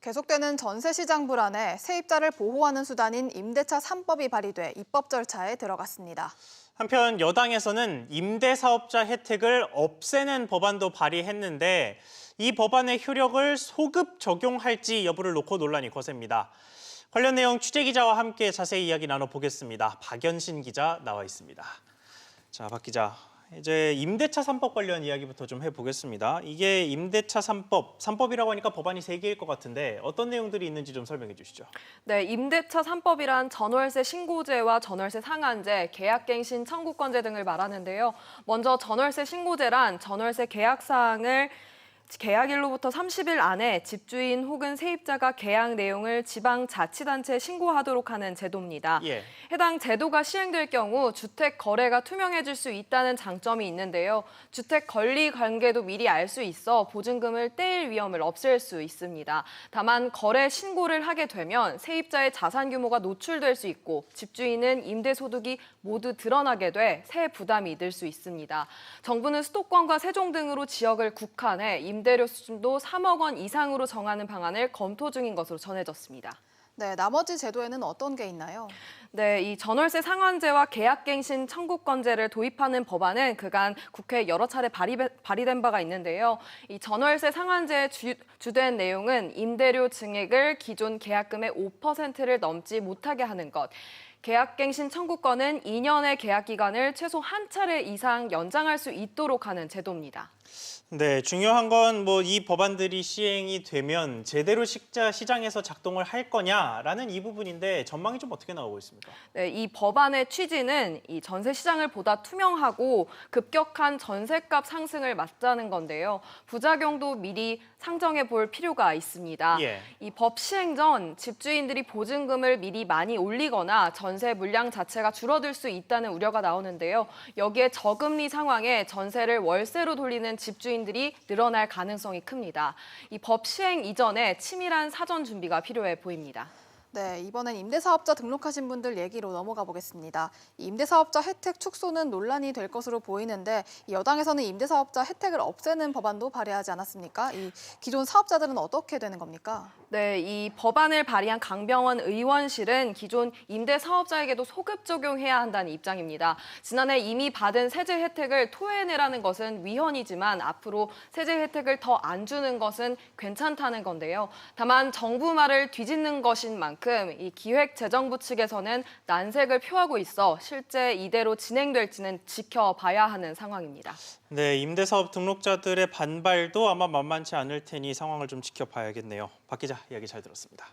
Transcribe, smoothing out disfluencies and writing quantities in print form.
계속되는 전세 시장 불안에 세입자를 보호하는 수단인 임대차 3법이 발의돼 입법 절차에 들어갔습니다. 한편 여당에서는 임대사업자 혜택을 없애는 법안도 발의했는데 이 법안의 효력을 소급 적용할지 여부를 놓고 논란이 거셉니다. 관련 내용 취재기자와 함께 자세히 이야기 나눠보겠습니다. 박연신 기자 나와 있습니다. 자, 박 기자. 이제 임대차 3법 관련 이야기부터 좀 해보겠습니다. 이게 임대차 3법이라고 하니까 법안이 3개일 것 같은데 어떤 내용들이 있는지 좀 설명해 주시죠. 네, 임대차 3법이란 전월세 신고제와 전월세 상한제, 계약갱신 청구권제 등을 말하는데요. 먼저 전월세 신고제란 전월세 계약 사항을 계약일로부터 30일 안에 집주인 혹은 세입자가 계약 내용을 지방자치단체에 신고하도록 하는 제도입니다. 예. 해당 제도가 시행될 경우 주택 거래가 투명해질 수 있다는 장점이 있는데요. 주택 권리 관계도 미리 알 수 있어 보증금을 떼일 위험을 없앨 수 있습니다. 다만 거래 신고를 하게 되면 세입자의 자산 규모가 노출될 수 있고 집주인은 임대 소득이 모두 드러나게 돼 세 부담이 늘 수 있습니다. 정부는 수도권과 세종 등으로 지역을 국한해 임대료 수준도 3억 원 이상으로 정하는 방안을 검토 중인 것으로 전해졌습니다. 네, 나머지 제도에는 어떤 게 있나요? 네, 이 전월세 상한제와 계약갱신 청구권제를 도입하는 법안은 그간 국회에 여러 차례 발의된 바가 있는데요. 이 전월세 상한제의 주된 내용은 임대료 증액을 기존 계약금의 5%를 넘지 못하게 하는 것, 계약갱신 청구권은 2년의 계약 기간을 최소 한 차례 이상 연장할 수 있도록 하는 제도입니다. 네, 중요한 건 이 법안들이 시행이 되면 제대로 시장에서 작동을 할 거냐라는 이 부분인데 전망이 좀 어떻게 나오고 있습니까? 네, 이 법안의 취지는 이 전세 시장을 보다 투명하고 급격한 전세값 상승을 막자는 건데요. 부작용도 미리 상정해 볼 필요가 있습니다. 예. 이 법 시행 전 집주인들이 보증금을 미리 많이 올리거나 전세 물량 자체가 줄어들 수 있다는 우려가 나오는데요. 여기에 저금리 상황에 전세를 월세로 돌리는 집주인들이 늘어날 가능성이 큽니다. 이 법 시행 이전에 치밀한 사전 준비가 필요해 보입니다. 네, 이번엔 임대사업자 등록하신 분들 얘기로 넘어가 보겠습니다. 이 임대사업자 혜택 축소는 논란이 될 것으로 보이는데 여당에서는 임대사업자 혜택을 없애는 법안도 발의하지 않았습니까? 이 기존 사업자들은 어떻게 되는 겁니까? 네, 이 법안을 발의한 강병원 의원실은 기존 임대 사업자에게도 소급 적용해야 한다는 입장입니다. 지난해 이미 받은 세제 혜택을 토해내라는 것은 위헌이지만 앞으로 세제 혜택을 더 안 주는 것은 괜찮다는 건데요. 다만 정부 말을 뒤집는 것인 만큼 이 기획재정부 측에서는 난색을 표하고 있어 실제 이대로 진행될지는 지켜봐야 하는 상황입니다. 네, 임대사업 등록자들의 반발도 아마 만만치 않을 테니 상황을 좀 지켜봐야겠네요. 박 기자 이야기 잘 들었습니다.